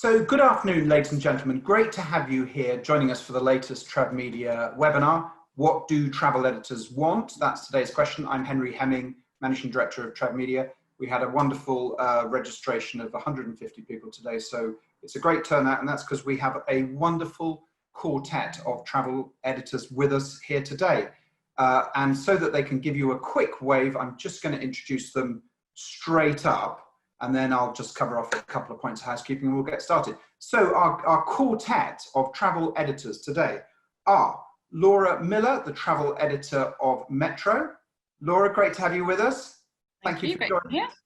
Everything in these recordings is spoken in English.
So good afternoon, ladies and gentlemen. Great to have you here joining us for the latest Trav Media webinar. What do travel editors want? That's today's question. I'm Henry Hemming, Managing Director of Trav Media. We had a wonderful registration of 150 people today, so it's a great turnout, and that's because we have a wonderful quartet of travel editors with us here today. And so that they can give you a quick wave, I'm just going to introduce them straight up, and then I'll just cover off a couple of points of housekeeping and we'll get started. So our quartet of travel editors today are Laura Millar, the travel editor of Metro. Laura, great to have you with us. Thank you for joining us.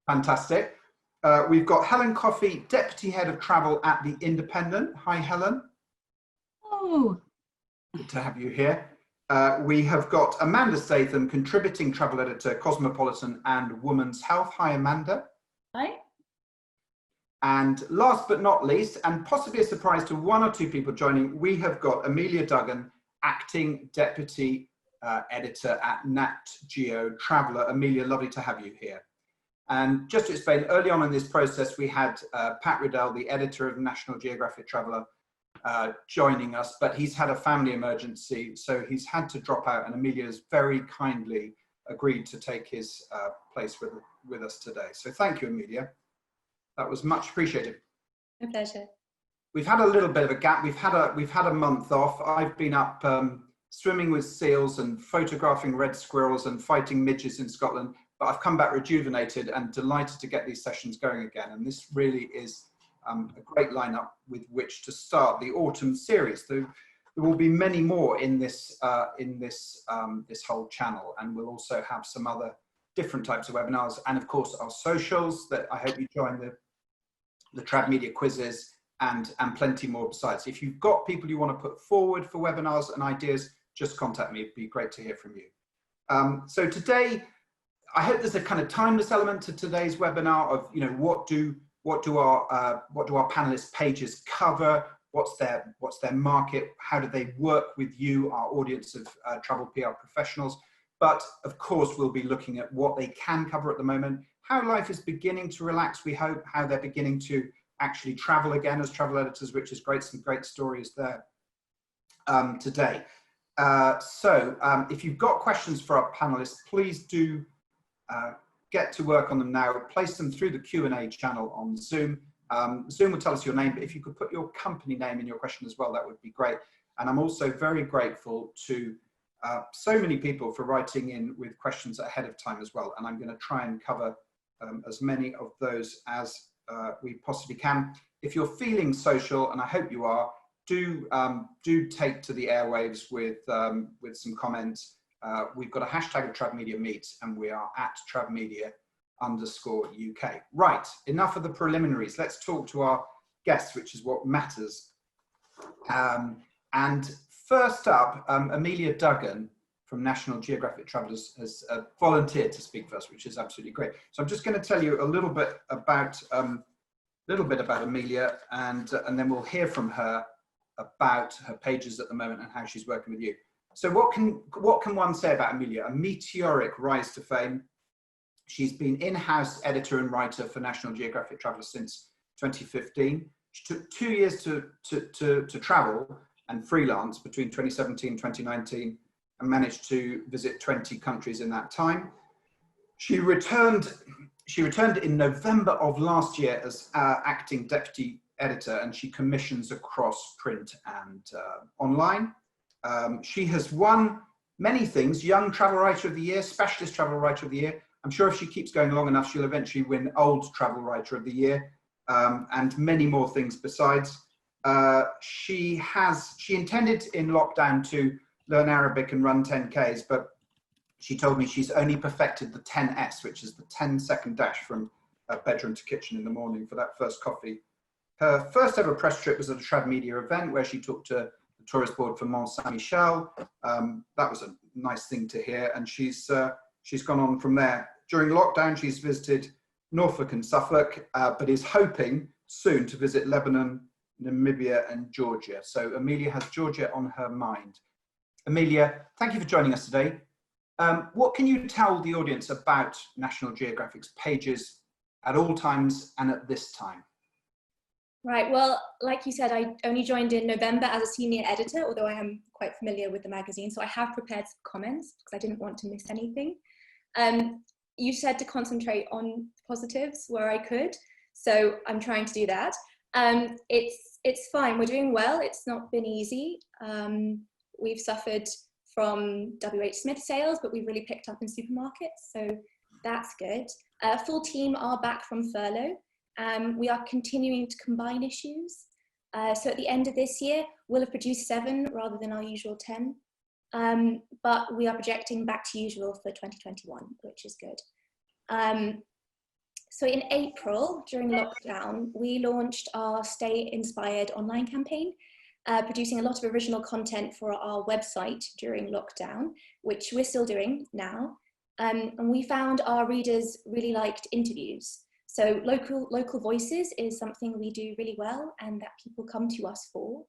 Fantastic. We've got Helen Coffey, Deputy Head of Travel at The Independent. Hi, Helen. Oh. Good to have you here. We have got Amanda Statham, contributing travel editor, Cosmopolitan and Women's Health. Hi, Amanda. Hi. And last but not least, and possibly a surprise to one or two people joining, we have got Amelia Duggan, acting deputy editor at Nat Geo Traveller. Amelia, lovely to have you here. And just to explain, early on in this process, we had Pat Riddell, the editor of National Geographic Traveller, joining us, but he's had a family emergency, so he's had to drop out, and Amelia has very kindly agreed to take his place with us today. So thank you, Amelia. That was much appreciated. My pleasure. We've had a little bit of a gap. We've had a month off. I've been up swimming with seals and photographing red squirrels and fighting midges in Scotland, but I've come back rejuvenated and delighted to get these sessions going again. And this really is a great lineup with which to start the autumn series. There will be many more in this this whole channel, and we'll also have some other different types of webinars, and of course our socials that I hope you join, the Trav Media quizzes, and plenty more besides. If you've got people you want to put forward for webinars and ideas, just contact me. It'd be great to hear from you. So today, I hope there's a kind of timeless element to today's webinar of, you know, what do our panelists' pages cover? What's their market? How do they work with you, our audience of travel PR professionals? But of course, we'll be looking at what they can cover at the moment, how life is beginning to relax, we hope, how they're beginning to actually travel again as travel editors, which is great, some great stories there today. If you've got questions for our panelists, please do get to work on them now. Place them through the Q&A channel on Zoom. Zoom will tell us your name, but if you could put your company name in your question as well, that would be great. And I'm also very grateful to so many people for writing in with questions ahead of time as well. And I'm going to try and cover as many of those as we possibly can. If you're feeling social, and I hope you are, do take to the airwaves with some comments. We've got a hashtag of Trav Media Meet, and we are at @TravMedia_UK. Right, enough of the preliminaries. Let's talk to our guests, which is what matters. And first up, Amelia Duggan from National Geographic Travellers has volunteered to speak for us, which is absolutely great. So I'm just going to tell you a little bit about Amelia, and then we'll hear from her about her pages at the moment and how she's working with you. So what can one say about Amelia? A meteoric rise to fame. She's been in-house editor and writer for National Geographic Traveller since 2015. She took 2 years to travel and freelance between 2017 and 2019, and managed to visit 20 countries in that time. She returned in November of last year as acting deputy editor, and she commissions across print and online. She has won many things: Young Travel Writer of the Year, Specialist Travel Writer of the Year. I'm sure if she keeps going long enough, she'll eventually win Old Travel Writer of the Year, and many more things besides. She intended in lockdown to learn Arabic and run 10Ks, but she told me she's only perfected the 10S, which is the 10-second dash from bedroom to kitchen in the morning for that first coffee. Her first ever press trip was at a Trav Media event where she talked to the tourist board for Mont Saint-Michel. That was a nice thing to hear, and she's gone on from there. During lockdown, she's visited Norfolk and Suffolk, but is hoping soon to visit Lebanon, Namibia and Georgia. So Amelia has Georgia on her mind. Amelia, thank you for joining us today. What can you tell the audience about National Geographic's pages at all times and at this time? Right, well, like you said, I only joined in November as a senior editor, although I am quite familiar with the magazine, so I have prepared some comments because I didn't want to miss anything. You said to concentrate on positives where I could, so I'm trying to do that. It's fine, we're doing well, it's not been easy. We've suffered from WH Smith sales, but we've really picked up in supermarkets, so that's good. Full team are back from furlough. We are continuing to combine issues. So at the end of this year, we'll have produced 7 rather than our usual 10. But we are projecting back to usual for 2021, which is good. So in April, during lockdown, we launched our Stay Inspired online campaign, producing a lot of original content for our website during lockdown, which we're still doing now. And we found our readers really liked interviews. So local voices is something we do really well and that people come to us for.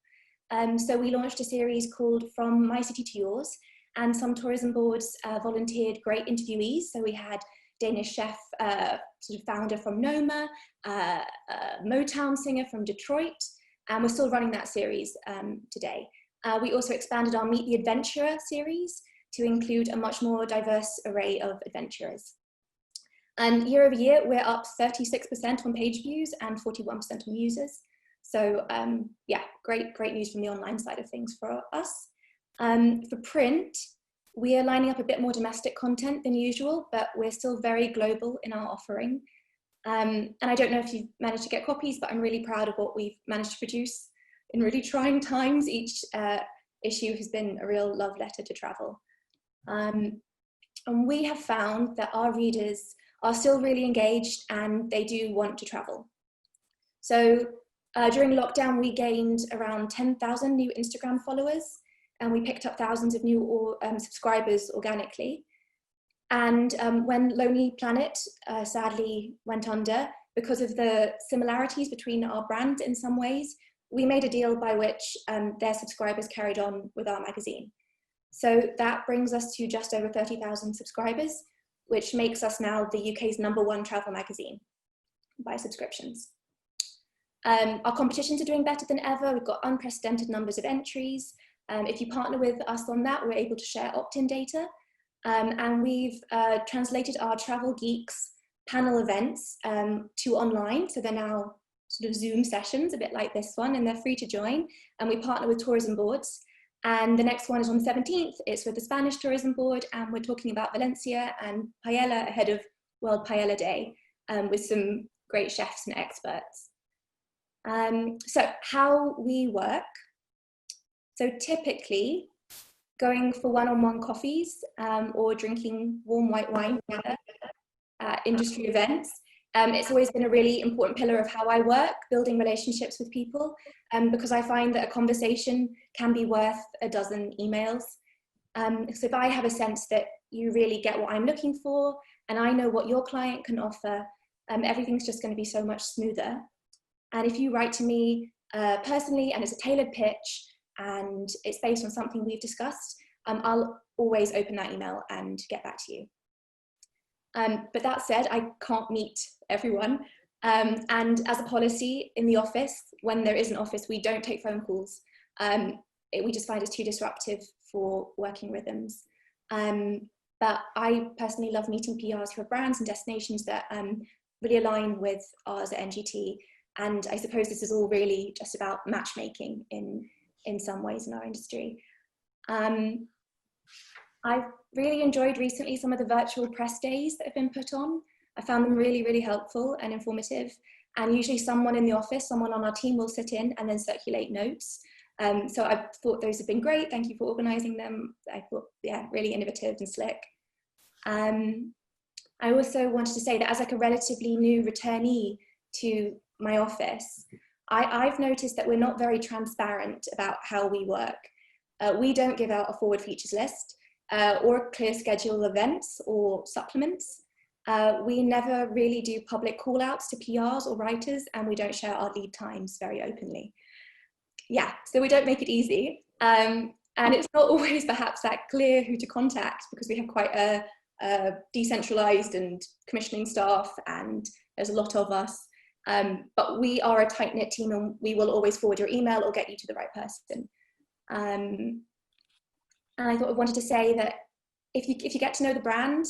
So we launched a series called From My City to Yours, and some tourism boards volunteered great interviewees. So we had Danish chef, sort of founder from Noma, Motown singer from Detroit, and we're still running that series today. We also expanded our Meet the Adventurer series to include a much more diverse array of adventurers. And year over year, we're up 36% on page views and 41% on users. So yeah, great news from the online side of things for us. For print, we are lining up a bit more domestic content than usual, but we're still very global in our offering. And I don't know if you've managed to get copies, but I'm really proud of what we've managed to produce in really trying times. Each issue has been a real love letter to travel. And we have found that our readers are still really engaged and they do want to travel. So during lockdown, we gained around 10,000 new Instagram followers, and we picked up thousands of new subscribers organically. And when Lonely Planet sadly went under, because of the similarities between our brands in some ways, we made a deal by which their subscribers carried on with our magazine. So that brings us to just over 30,000 subscribers, which makes us now the UK's #1 travel magazine by subscriptions. Our competitions are doing better than ever. We've got unprecedented numbers of entries. If you partner with us on that, we're able to share opt-in data. And we've translated our Travel Geeks panel events to online. So they're now sort of Zoom sessions, a bit like this one, and they're free to join. And we partner with tourism boards. And the next one is on the 17th. It's with the Spanish Tourism Board, and we're talking about Valencia and paella ahead of World Paella Day with some great chefs and experts. So how we work. So typically going for one-on-one coffees or drinking warm white wine together at industry events. It's always been a really important pillar of how I work, building relationships with people, because I find that a conversation can be worth a dozen emails. So if I have a sense that you really get what I'm looking for, and I know what your client can offer, everything's just going to be so much smoother. And if you write to me personally and it's a tailored pitch and it's based on something we've discussed, I'll always open that email and get back to you. But that said, I can't meet everyone. And as a policy in the office, when there is an office, we don't take phone calls. We just find it too disruptive for working rhythms. But I personally love meeting PRs who have brands and destinations that really align with ours at NGT. And I suppose this is all really just about matchmaking in some ways in our industry. I've really enjoyed recently some of the virtual press days that have been put on. I found them really, really helpful and informative. And usually someone in the office, someone on our team will sit in and then circulate notes. So I thought those have been great. Thank you for organising them. I thought, yeah, really innovative and slick. I also wanted to say that as like a relatively new returnee to my office, I've noticed that we're not very transparent about how we work. We don't give out a forward features list or a clear schedule of events or supplements. We never really do public call outs to PRs or writers, and we don't share our lead times very openly. Yeah, so we don't make it easy. And it's not always perhaps that clear who to contact because we have quite a decentralized and commissioning staff and there's a lot of us. But we are a tight-knit team, and we will always forward your email or get you to the right person. And I wanted to say that if you get to know the brand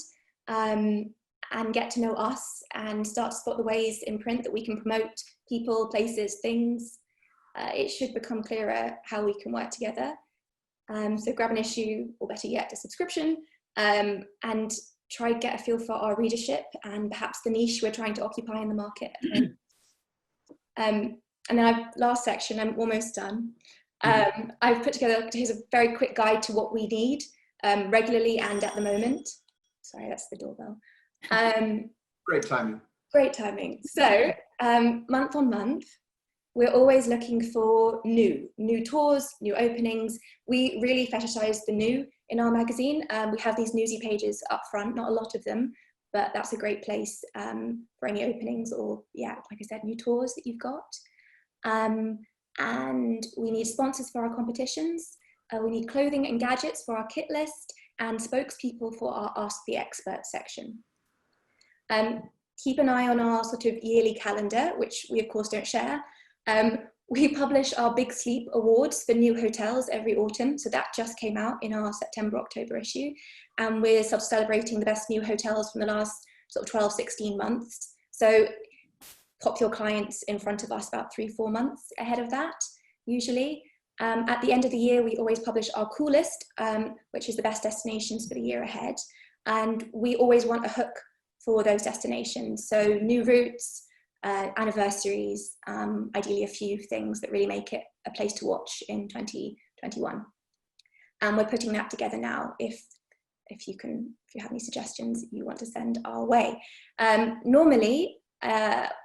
and get to know us and start to spot the ways in print that we can promote people, places, things, it should become clearer how we can work together. So grab an issue, or better yet, a subscription, and try to get a feel for our readership and perhaps the niche we're trying to occupy in the market. And then last section, I'm almost done. I've put together, here's a very quick guide to what we need regularly and at the moment. Sorry, that's the doorbell. Great timing. Great timing. So month on month, we're always looking for new tours, new openings. We really fetishize the new in our magazine. We have these newsy pages up front, not a lot of them, but that's a great place for any openings or, yeah, like I said, new tours that you've got. And we need sponsors for our competitions. We need clothing and gadgets for our kit list, and spokespeople for our Ask the Expert section. Keep an eye on our sort of yearly calendar, which we of course don't share. We publish our Big Sleep Awards for new hotels every autumn. So that just came out in our September-October issue. And we're sort of celebrating the best new hotels from the last sort of 12, 16 months. So pop your clients in front of us about 3-4 months ahead of that, usually. At the end of the year, we always publish our cool list, which is the best destinations for the year ahead. And we always want a hook for those destinations. So new routes, anniversaries, ideally a few things that really make it a place to watch in 2021. And we're putting that together now. If you have any suggestions you want to send our way. Normally,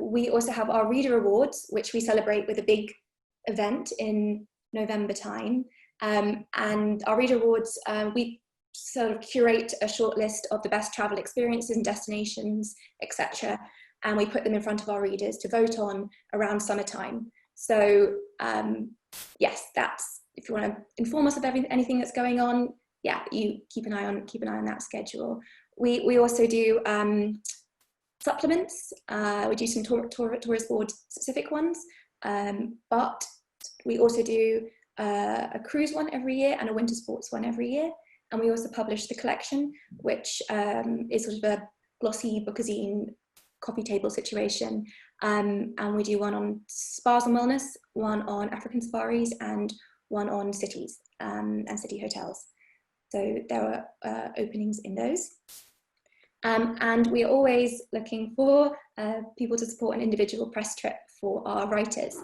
we also have our reader awards, which we celebrate with a big event in November time. And our reader awards, we sort of curate a short list of the best travel experiences and destinations, etc. And we put them in front of our readers to vote on around summertime. So yes, that's, if you want to inform us of anything that's going on, yeah, you keep an eye on that schedule. We also do supplements. We do some tourist board specific ones, but we also do a cruise one every year and a winter sports one every year. And we also publish the collection, which is sort of a glossy bookazine coffee table situation. And we do one on spas and wellness, one on African safaris, and one on cities and city hotels. So there are openings in those. And we're always looking for people to support an individual press trip for our writers.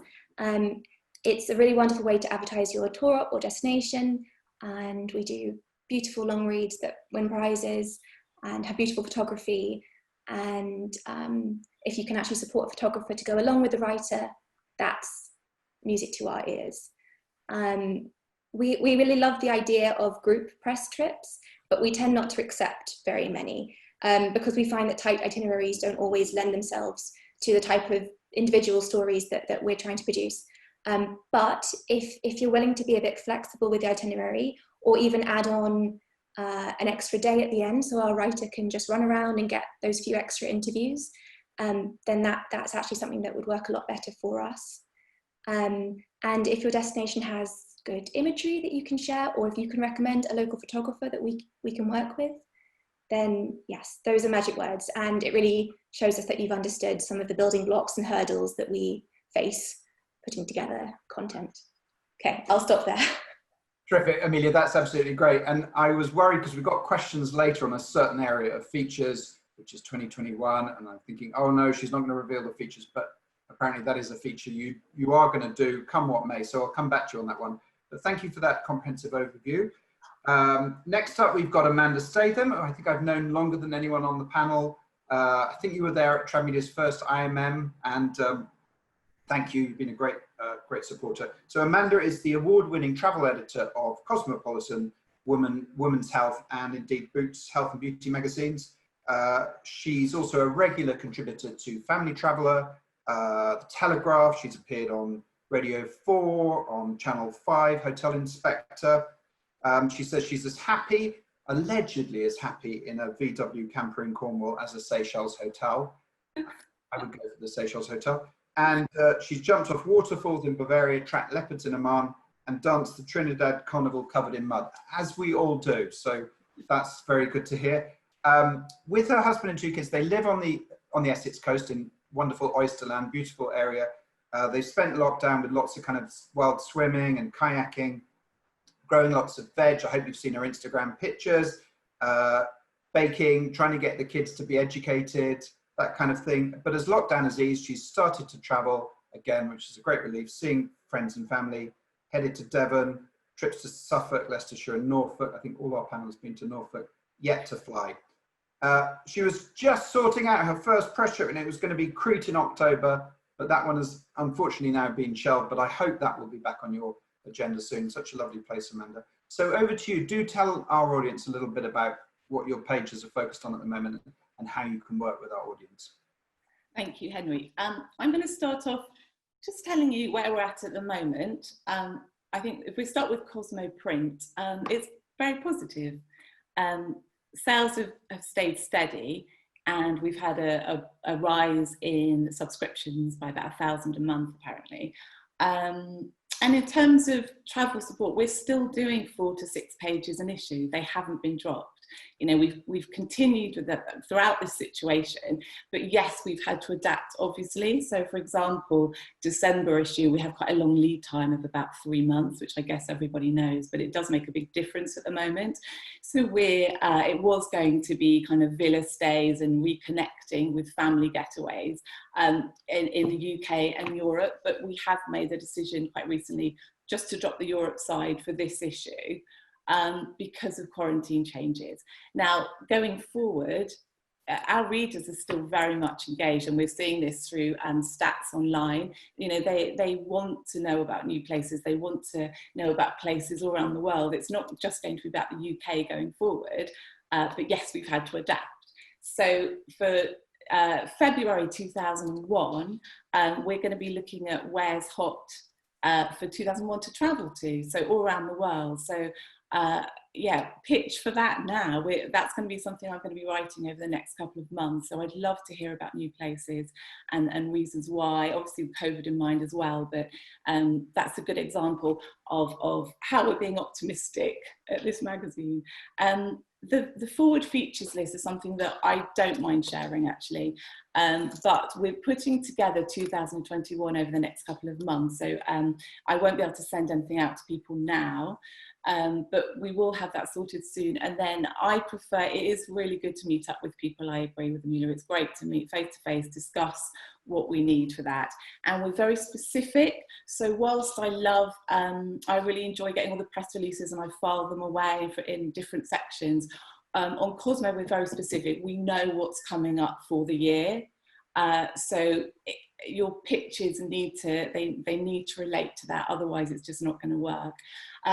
It's a really wonderful way to advertise your tour or destination. And we do beautiful long reads that win prizes and have beautiful photography. And if you can actually support a photographer to go along with the writer, that's music to our ears. We really love the idea of group press trips, but we tend not to accept very many because we find that tight itineraries don't always lend themselves to the type of individual stories that we're trying to produce. But if you're willing to be a bit flexible with the itinerary, or even add on an extra day at the end so our writer can just run around and get those few extra interviews, then that's actually something that would work a lot better for us. And if your destination has good imagery that you can share, or if you can recommend a local photographer that we can work with, then yes, those are magic words. And it really shows us that you've understood some of the building blocks and hurdles that we face putting together content. Okay, I'll stop there. Terrific, Amelia, that's absolutely great. And I was worried because we got questions later on a certain area of features, which is 2021. And I'm thinking, oh no, she's not going to reveal the features, but apparently that is a feature you are going to do come what may. So I'll come back to you on that one. But thank you for that comprehensive overview. Next up, we've got Amanda Statham, who I think I've known longer than anyone on the panel. I think you were there at Trad Media's first IMM, and thank you, you've been a great supporter. So Amanda is the award-winning travel editor of Cosmopolitan, Women's Health, and indeed Boots Health and Beauty magazines. She's also a regular contributor to Family Traveller, The Telegraph. She's appeared on Radio 4, on Channel 5, Hotel Inspector. She says she's as happy, allegedly as happy, in a VW camper in Cornwall as a Seychelles hotel. I would go for the Seychelles hotel. And she's jumped off waterfalls in Bavaria, tracked leopards in Oman, and danced the Trinidad Carnival covered in mud, as we all do. So that's very good to hear. With her husband and 2 kids, they live on the Essex coast in wonderful Oysterland, beautiful area. They spent lockdown with lots of kind of wild swimming and kayaking, growing lots of veg. I hope you've seen her Instagram pictures, baking, trying to get the kids to be educated, that kind of thing. But as lockdown has eased, she's started to travel again, which is a great relief, seeing friends and family, headed to Devon, trips to Suffolk, Leicestershire and Norfolk. I think all our panel has been to Norfolk, yet to fly. She was just sorting out her first press trip, and it was going to be Crete in October, but that one has unfortunately now been shelved, but I hope that will be back on your agenda soon. Such a lovely place, Amanda. So over to you. Do tell our audience a little bit about what your pages are focused on at the moment and how you can work with our audience. Thank you, Henry. I'm going to start off just telling you where we're at the moment. I think if we start with Cosmo Print, it's very positive. Sales have stayed steady, and we've had a rise in subscriptions by about 1,000 a month, apparently. And in terms of travel support, we're still doing 4 to 6 pages an issue. They haven't been dropped. You know, we've continued with that throughout this situation, but yes, we've had to adapt, obviously. So for example, December issue, we have quite a long lead time of about 3 months, which I guess everybody knows, but it does make a big difference at the moment. So it was going to be kind of villa stays and reconnecting with family getaways in the UK and Europe, but we have made the decision quite recently just to drop the Europe side for this issue. Because of quarantine changes. Now, going forward, our readers are still very much engaged, and we're seeing this through stats online. You know, they want to know about new places. They want to know about places all around the world. It's not just going to be about the UK going forward, but yes, we've had to adapt. So for February 2001, we're going to be looking at where's hot for 2001 to travel to, so all around the world. So yeah, pitch for that now. That's going to be something I'm going to be writing over the next couple of months. So I'd love to hear about new places and reasons why, obviously with COVID in mind as well, but that's a good example of how we're being optimistic at this magazine. The forward features list is something that I don't mind sharing, actually, but we're putting together 2021 over the next couple of months, so I won't be able to send anything out to people now, but we will have that sorted soon. And then I prefer, it is really good to meet up with people. I agree with Amelia, it's great to meet face to face, discuss what we need for that, and we're very specific. So whilst I love, I really enjoy getting all the press releases and I file them away in different sections, on Cosmo we're very specific. We know what's coming up for the year, so your pictures need to, they need to relate to that, otherwise it's just not going to work.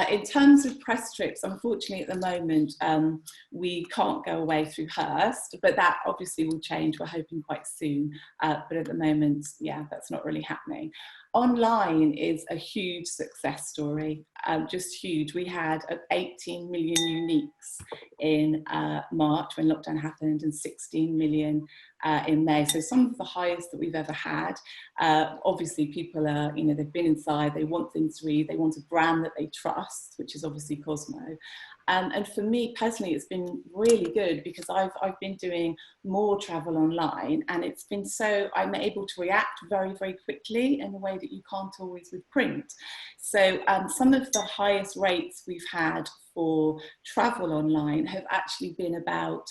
In terms of press trips, unfortunately at the moment we can't go away through Hearst, but that obviously will change, we're hoping quite soon, but at the moment, yeah, that's not really happening. Online is a huge success story, just huge. We had 18 million uniques in March when lockdown happened, and 16 million in May. So some of the highest that we've ever had. Obviously people are, you know, they've been inside, they want things to read, they want a brand that they trust, which is obviously Cosmo. And for me personally, it's been really good because I've been doing more travel online, and it's been so, I'm able to react very, very quickly in a way that you can't always with print. So some of the highest rates we've had for travel online have actually been about,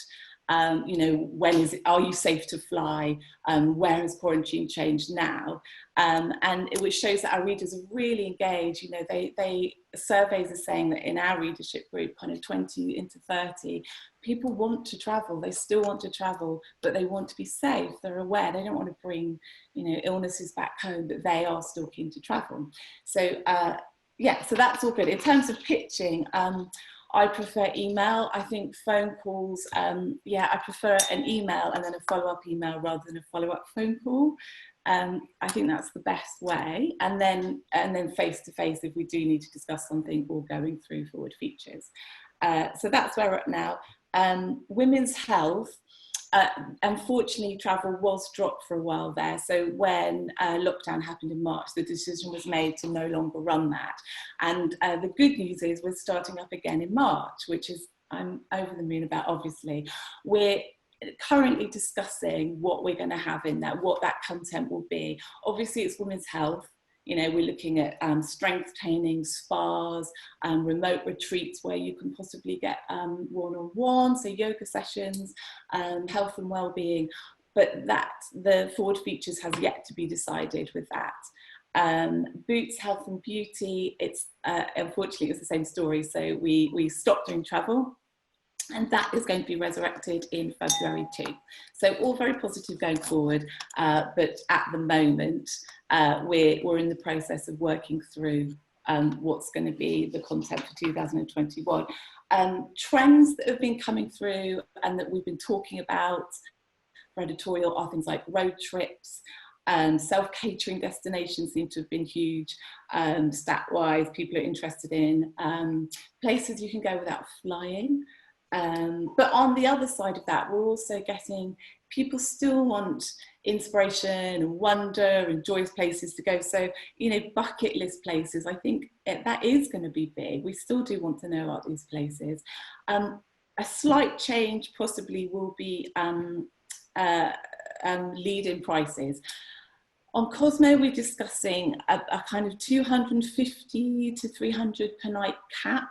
you know, when is it, are you safe to fly, where has quarantine changed now, and which shows that our readers are really engaged. You know, they surveys are saying that in our readership group, kind of 20 into 30, people want to travel, they still want to travel, but they want to be safe, they're aware, they don't want to bring, you know, illnesses back home, but they are still keen to travel. So yeah, so that's all good. In terms of pitching, I prefer email. I think phone calls, yeah, I prefer an email and then a follow-up email rather than a follow-up phone call. I think that's the best way. And then face-to-face if we do need to discuss something, or going through forward features. So that's where we're at now. Women's health. unfortunately, travel was dropped for a while there. So when lockdown happened in March, the decision was made to no longer run that. And the good news is we're starting up again in March, which is I'm over the moon about, obviously. We're currently discussing what we're going to have in that, what that content will be. Obviously, it's women's health. You know, we're looking at strength training, spas, remote retreats where you can possibly get one-on-one, so yoga sessions, health and well-being. But that the forward features has yet to be decided with that. Boots, health and beauty, it's unfortunately it's the same story. So we stopped doing travel. And that is going to be resurrected in February too. So all very positive going forward, but at the moment, we're in the process of working through what's going to be the content for 2021. Trends that have been coming through and that we've been talking about for editorial are things like road trips, self-catering destinations seem to have been huge, stat-wise, people are interested in places you can go without flying. But on the other side of that, we're also getting, people still want inspiration and wonder and joyous places to go. So, you know, bucket list places, I think that is going to be big. We still do want to know about these places. A slight change possibly will be lead-in prices. On Cosmo, we're discussing a kind of 250 to 300 per night cap.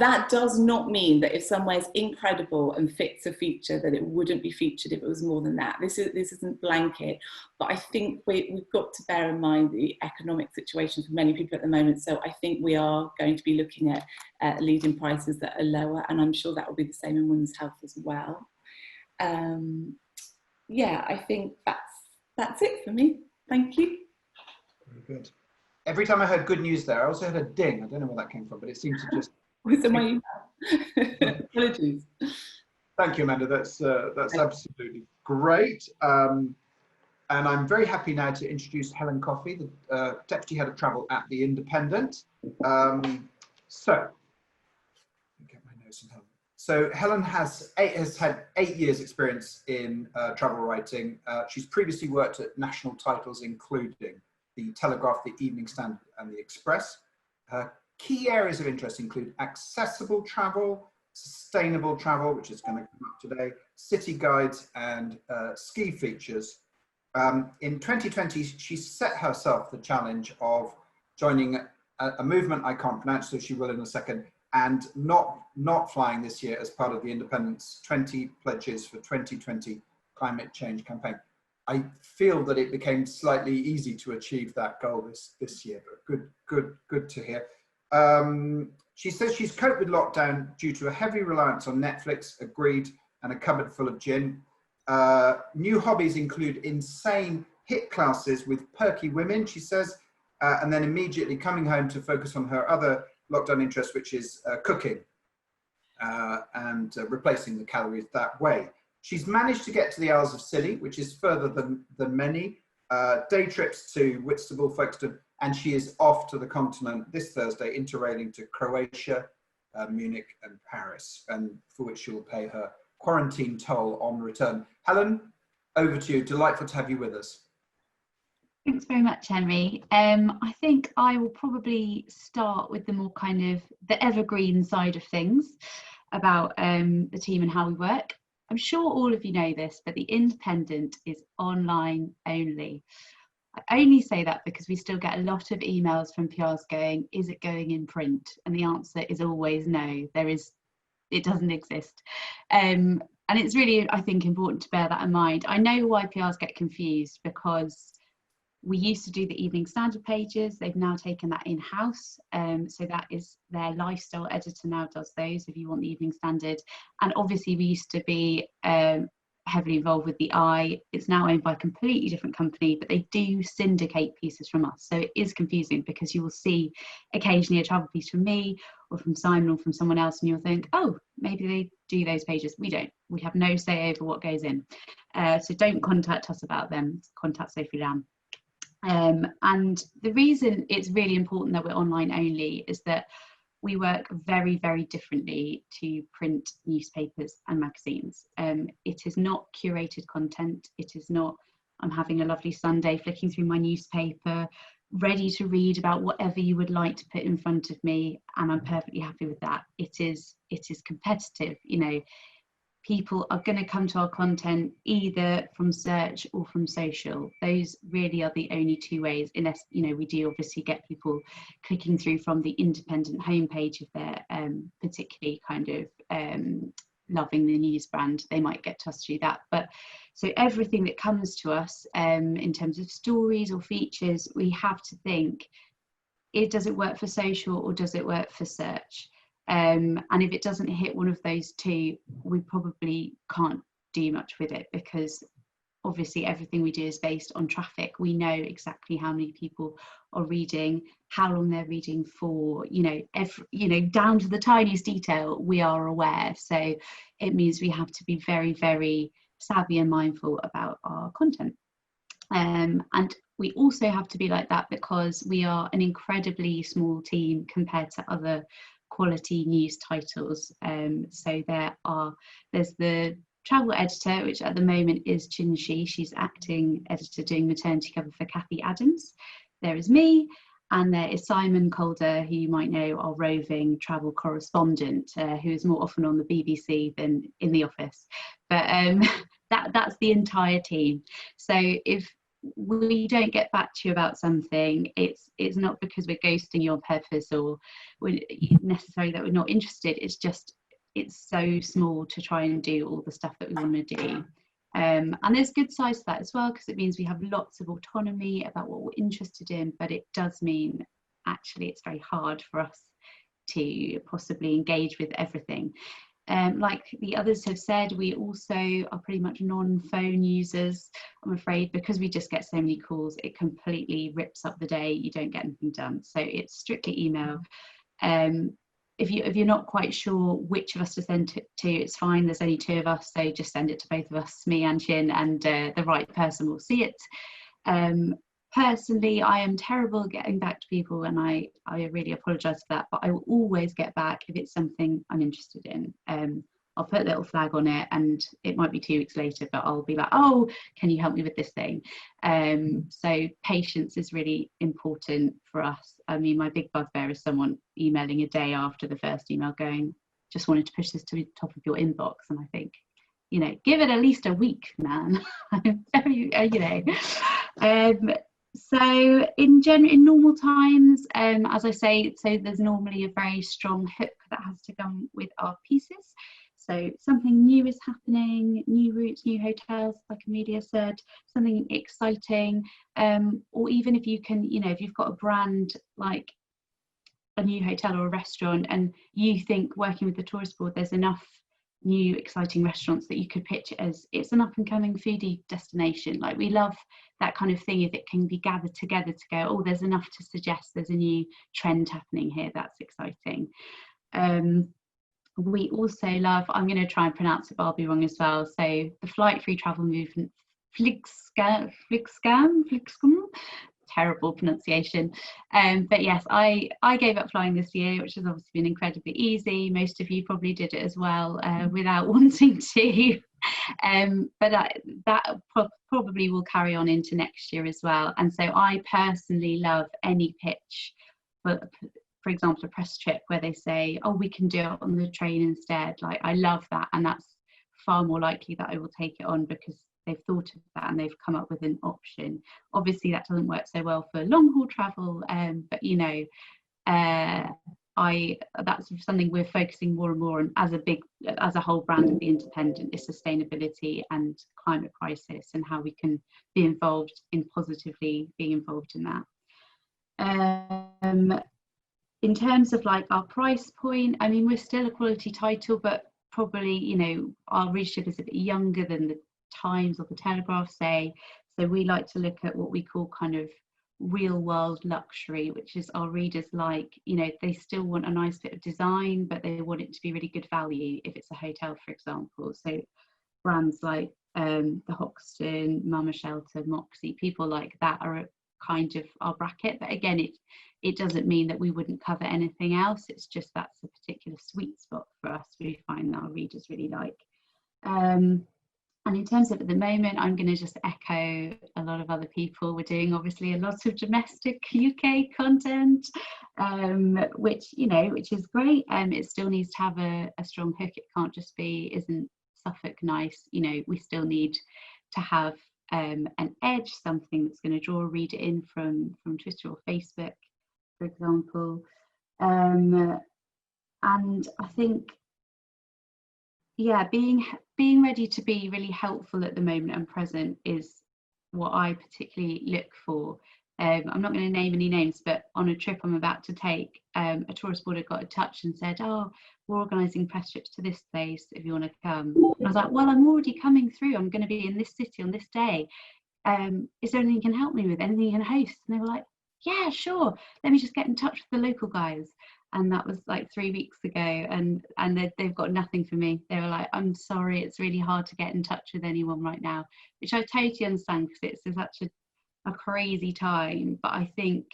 That does not mean that if somewhere's incredible and fits a feature that it wouldn't be featured if it was more than that. This isn't blanket, but I think we've got to bear in mind the economic situation for many people at the moment. So I think we are going to be looking at lead-in prices that are lower, and I'm sure that will be the same in women's health as well. Yeah, I think that's it for me. Thank you. Very good. Every time I heard good news there, I also heard a ding. I don't know where that came from, but it seemed to just... Was it my email? Apologies. Thank you, Amanda. That's absolutely great. And I'm very happy now to introduce Helen Coffey, the Deputy Head of Travel at The Independent. So, get my notes from Helen. So Helen has had 8 years experience in travel writing. She's previously worked at national titles, including The Telegraph, The Evening Standard and The Express. Her key areas of interest include accessible travel, sustainable travel, which is going to come up today, city guides and ski features. In 2020, she set herself the challenge of joining a movement I can't pronounce, so she will in a second, and not flying this year as part of the Independent's 20 Pledges for 2020 Climate Change campaign. I feel that it became slightly easy to achieve that goal this year, but good to hear. She says she's coped with lockdown due to a heavy reliance on Netflix, agreed, and a cupboard full of gin. New hobbies include insane HIIT classes with perky women, she says, and then immediately coming home to focus on her other lockdown interest, which is cooking and replacing the calories that way. She's managed to get to the Isles of Scilly, which is further than many, day trips to Whitstable, Folkestone, and she is off to the continent this Thursday, interrailing to Croatia, Munich and Paris, and for which she will pay her quarantine toll on return. Helen, over to you. Delightful to have you with us. Thanks very much, Henry. I think I will probably start with the more kind of the evergreen side of things about the team and how we work. I'm sure all of you know this, but The Independent is online only. I only say that because we still get a lot of emails from PRs going, is it going in print? And the answer is always no, it doesn't exist. And it's really, I think, important to bear that in mind. I know why PRs get confused, because we used to do the Evening Standard pages. They've now taken that in-house. So that is their lifestyle editor now does those if you want the Evening Standard. And obviously we used to be heavily involved with the Eye. It's now owned by a completely different company, but they do syndicate pieces from us. So it is confusing because you will see occasionally a travel piece from me or from Simon or from someone else, and you'll think, oh, maybe they do those pages. We don't. We have no say over what goes in. So don't contact us about them. Contact Sophie Lamb. And the reason it's really important that we're online only is that we work very, very differently to print newspapers and magazines. It is not curated content. It is not, I'm having a lovely Sunday flicking through my newspaper, ready to read about whatever you would like to put in front of me, and I'm perfectly happy with that. It is competitive. You know, people are going to come to our content either from search or from social. Those really are the only two ways, unless, you know, we do obviously get people clicking through from the independent homepage if they're particularly kind of loving the news brand, they might get to us through that. But so everything that comes to us in terms of stories or features, we have to think, does it work for social or does it work for search? And if it doesn't hit one of those two, we probably can't do much with it, because obviously everything we do is based on traffic. We know exactly how many people are reading, how long they're reading for, you know, down to the tiniest detail, we are aware. So it means we have to be very, very savvy and mindful about our content. And we also have to be like that because we are an incredibly small team compared to other quality news titles. So there's the travel editor, which at the moment is Chinshi. She's acting editor doing maternity cover for Kathy Adams. There is me, and there is Simon Calder, who you might know, our roving travel correspondent, who is more often on the BBC than in the office. But that's the entire team. So if we don't get back to you about something, it's not because we're ghosting you on purpose or necessarily that we're not interested. It's just, it's so small to try and do all the stuff that we want to do. And there's good sides to that as well, because it means we have lots of autonomy about what we're interested in, but it does mean actually it's very hard for us to possibly engage with everything. Like the others have said, we also are pretty much non-phone users, I'm afraid, because we just get so many calls. It completely rips up the day. You don't get anything done. So it's strictly email. If you're not quite sure which of us to send it to, it's fine. There's only two of us, so just send it to both of us, me and Chin, and the right person will see it. Personally, I am terrible at getting back to people, and I really apologise for that, but I will always get back if it's something I'm interested in. I'll put a little flag on it, and it might be 2 weeks later, but I'll be like, oh, can you help me with this thing? So patience is really important for us. I mean, my big bugbear is someone emailing a day after the first email going, just wanted to push this to the top of your inbox, and I think, you know, give it at least a week, man. Very, you know. So in normal times, as I say, so there's normally a very strong hook that has to come with our pieces. So something new is happening, new routes, new hotels, like Amelia said, something exciting, or even if you can, you know, if you've got a brand like a new hotel or a restaurant and you think working with the tourist board, there's enough new exciting restaurants that you could pitch it as it's an up and coming foodie destination. Like, we love that kind of thing if it can be gathered together to go, oh, there's enough to suggest there's a new trend happening here, that's exciting. We also love, I'm going to try and pronounce it, but I'll be wrong as well, so the flight free travel movement, Flixscam, terrible pronunciation, but yes, I gave up flying this year, which has obviously been incredibly easy. Most of you probably did it as well, without wanting to, but that probably will carry on into next year as well. And so I personally love any pitch, for example, a press trip where they say, oh, we can do it on the train instead. Like, I love that, and that's far more likely that I will take it on because they've thought of that and they've come up with an option. Obviously that doesn't work so well for long haul travel, but you know, that's something we're focusing more and more on as a whole brand of the Independent, is sustainability and climate crisis, and how we can be involved in positively being involved in that. In terms of like our price point, I mean, we're still a quality title, but probably, you know, our readership is a bit younger than the Times or the Telegraph, say. So we like to look at what we call kind of real world luxury, which is our readers like, you know, they still want a nice bit of design, but they want it to be really good value if it's a hotel, for example. So brands like the Hoxton, Mama Shelter, Moxie, people like that are kind of our bracket. But again, it doesn't mean that we wouldn't cover anything else. It's just that's a particular sweet spot for us. We find that our readers really like. And in terms of at the moment, I'm going to just echo a lot of other people. We're doing obviously a lot of domestic UK content, which is great. It still needs to have a strong hook. It can't just be, isn't Suffolk nice? We still need to have an edge, something that's going to draw a reader in from Twitter or Facebook, for example. And I think, yeah, being ready to be really helpful at the moment and present is what I particularly look for. I'm not going to name any names, but on a trip I'm about to take, a tourist boarder got in touch and said, oh, we're organising press trips to this place if you want to come. And I was like, well, I'm already coming through. I'm going to be in this city on this day. Is there anything you can help me with? Anything you can host? And they were like, yeah, sure. Let me just get in touch with the local guys. And that was like 3 weeks ago, and they've got nothing for me. They were like, I'm sorry, it's really hard to get in touch with anyone right now, which I totally understand because it's such a crazy time. But I think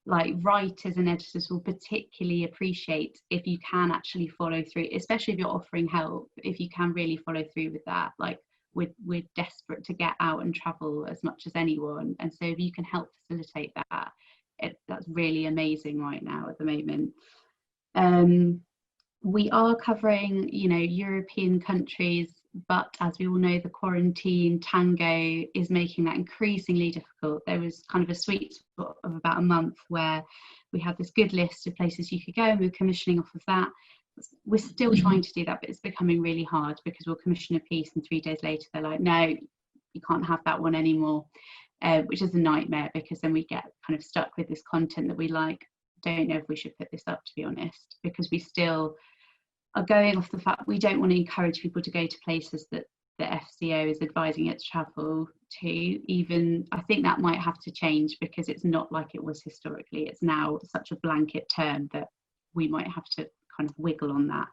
like writers and editors will particularly appreciate if you can actually follow through, especially if you're offering help, if you can really follow through with that. Like we're desperate to get out and travel as much as anyone, and so if you can help facilitate that, that's really amazing right now at the moment. We are covering, European countries, but as we all know, the quarantine tango is making that increasingly difficult. There was kind of a sweet spot of about a month where we had this good list of places you could go, and we were commissioning off of that. We're still trying to do that, but it's becoming really hard because we'll commission a piece and 3 days later they're like, no, you can't have that one anymore. Which is a nightmare because then we get kind of stuck with this content that we like. Don't know if we should put this up, to be honest, because we still are going off the fact we don't want to encourage people to go to places that the FCO is advising it to travel to. Even I think that might have to change because it's not like it was historically. It's now such a blanket term that we might have to kind of wiggle on that.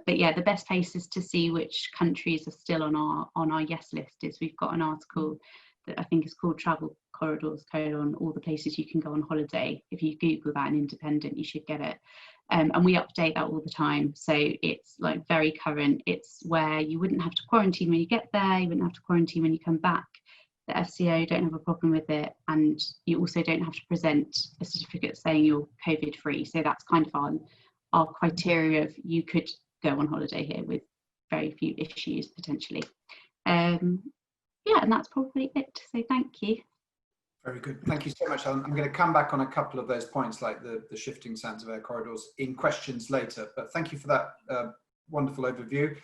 But yeah, the best places to see which countries are still on our yes list is we've got an article that I think is called Travel Corridors: all the places you can go on holiday. If you Google that in Independent, you should get it. And we update that all the time. So it's like very current. It's where you wouldn't have to quarantine when you get there, you wouldn't have to quarantine when you come back. The FCO don't have a problem with it. And you also don't have to present a certificate saying you're COVID free. So that's kind of our criteria of you could go on holiday here with very few issues potentially. Yeah, and that's probably it. So thank you. Very good. Thank you so much, Helen. I'm going to come back on a couple of those points, like the shifting sands of air corridors, in questions later. But thank you for that wonderful overview.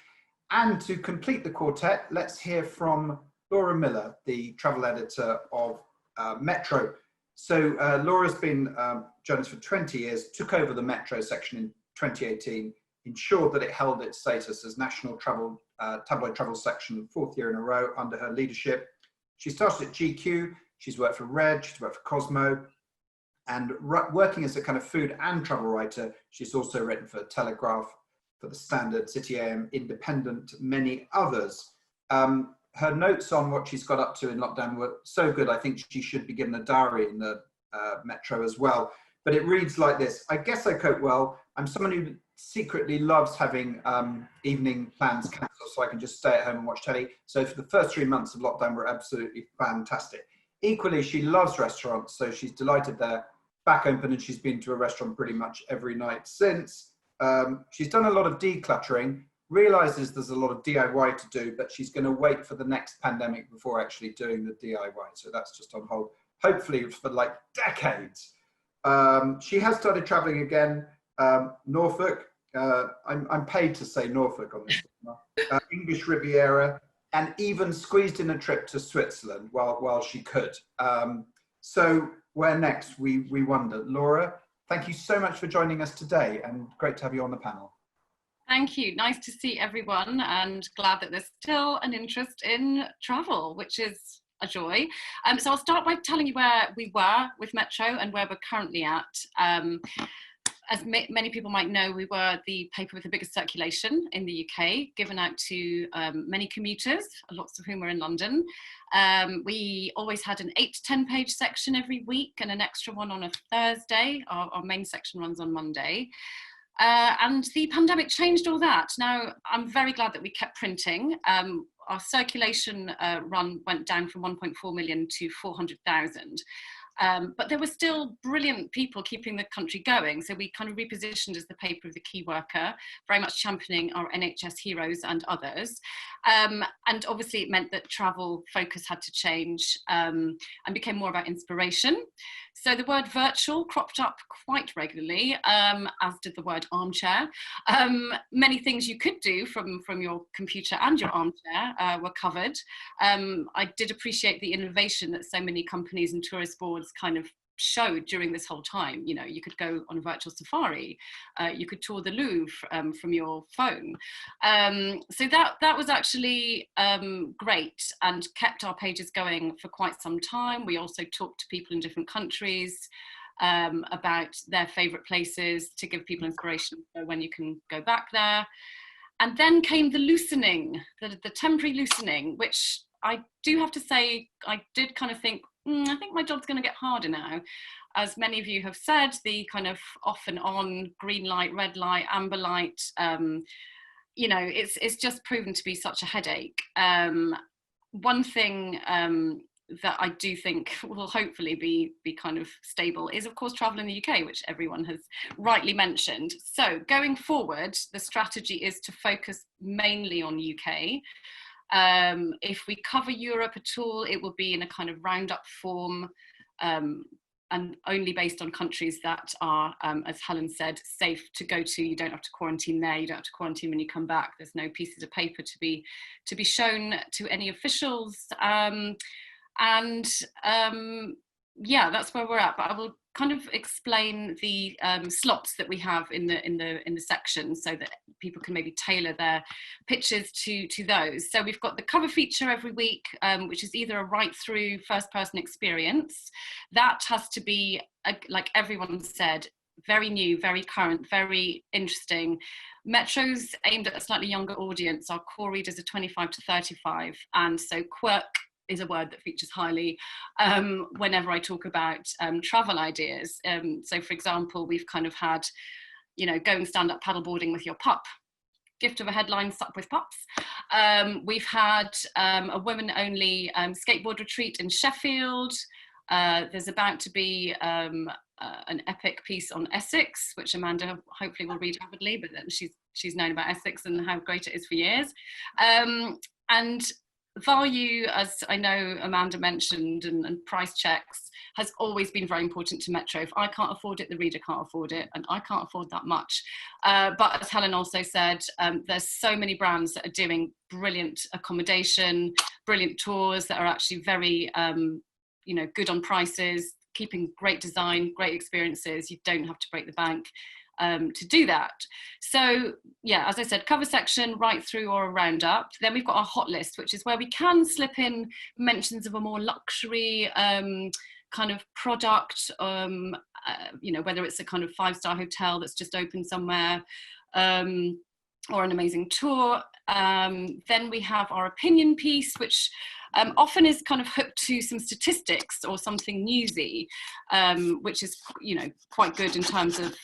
And to complete the quartet, let's hear from Laura Millar, the travel editor of Metro. So Laura's been journalist for 20 years, took over the Metro section in 2018, ensured that it held its status as national travel tabloid travel section 4th year in a row under her leadership. She started at GQ, she's worked for Red, she's worked for Cosmo, and working as a kind of food and travel writer, she's also written for Telegraph, for The Standard, City AM, Independent, many others. Her notes on what she's got up to in lockdown were so good, I think she should be given a diary in the Metro as well. But it reads like this: I guess I cope well. I'm someone who secretly loves having evening plans cancelled so I can just stay at home and watch telly. So for the first 3 months of lockdown were absolutely fantastic. Equally, she loves restaurants, so she's delighted they're back open, and she's been to a restaurant pretty much every night since. She's done a lot of decluttering, realizes there's a lot of DIY to do, but she's going to wait for the next pandemic before actually doing the DIY. So that's just on hold, hopefully for like decades. She has started traveling again. Norfolk, I'm paid to say Norfolk on this, English Riviera, and even squeezed in a trip to Switzerland while she could. So where next, we wonder. Laura, thank you so much for joining us today, and great to have you on the panel. Thank you. Nice to see everyone, and glad that there's still an interest in travel, which is a joy. So I'll start by telling you where we were with Metro and where we're currently at. as many people might know, we were the paper with the biggest circulation in the UK, given out to many commuters, lots of whom were in London. We always had an 8 to 10 page section every week and an extra one on a Thursday. Our main section runs on Monday. And the pandemic changed all that. Now, I'm very glad that we kept printing. Our circulation run went down from 1.4 million to 400,000. But there were still brilliant people keeping the country going. So we kind of repositioned as the paper of the key worker, very much championing our NHS heroes and others. And obviously it meant that travel focus had to change and became more about inspiration. So the word virtual cropped up quite regularly, as did the word armchair. Many things you could do from your computer and your armchair were covered. I did appreciate the innovation that so many companies and tourist boards kind of showed during this whole time. You know, you could go on a virtual safari, you could tour the Louvre from your phone. So that was actually great and kept our pages going for quite some time. We also talked to people in different countries about their favourite places to give people inspiration for when you can go back there. And then came the loosening, the temporary loosening, which I do have to say, I did kind of think, I think my job's going to get harder now. As many of you have said, the kind of off and on, green light, red light, amber light, you know, it's just proven to be such a headache. One thing that I do think will hopefully be kind of stable is, of course, travel in the UK, which everyone has rightly mentioned. So going forward, the strategy is to focus mainly on UK. If we cover Europe at all, it will be in a kind of roundup form, and only based on countries that are, as Helen said, safe to go to. You don't have to quarantine there, you don't have to quarantine when you come back. There's no pieces of paper to be shown to any officials. Yeah, that's where we're at. But I will kind of explain the slots that we have in the section so that people can maybe tailor their pitches to those. So we've got the cover feature every week, which is either a right-through first-person experience. That has to be, like everyone said, very new, very current, very interesting. Metro's aimed at a slightly younger audience. Our core readers are 25 to 35, and so quirk is a word that features highly whenever I talk about travel ideas. So for example, we've kind of had, you know, go and stand up paddleboarding with your pup. Gift of a headline, sup with pups. We've had a women only skateboard retreat in Sheffield. There's about to be an epic piece on Essex, which Amanda hopefully will read avidly, but then she's known about Essex and how great it is for years. And value, as I know Amanda mentioned, and price checks has always been very important to Metro. If I can't afford it, the reader can't afford it, and I can't afford that much. But as Helen also said, there's so many brands that are doing brilliant accommodation, brilliant tours that are actually very, you know, good on prices, keeping great design, great experiences. You don't have to break the bank to do that. So yeah, as I said, cover section, right through or a roundup. Then we've got our hot list, which is where we can slip in mentions of a more luxury kind of product, you know, whether it's a kind of 5-star hotel that's just opened somewhere, or an amazing tour. Then we have our opinion piece, which often is kind of hooked to some statistics or something newsy, which is, you know, quite good in terms of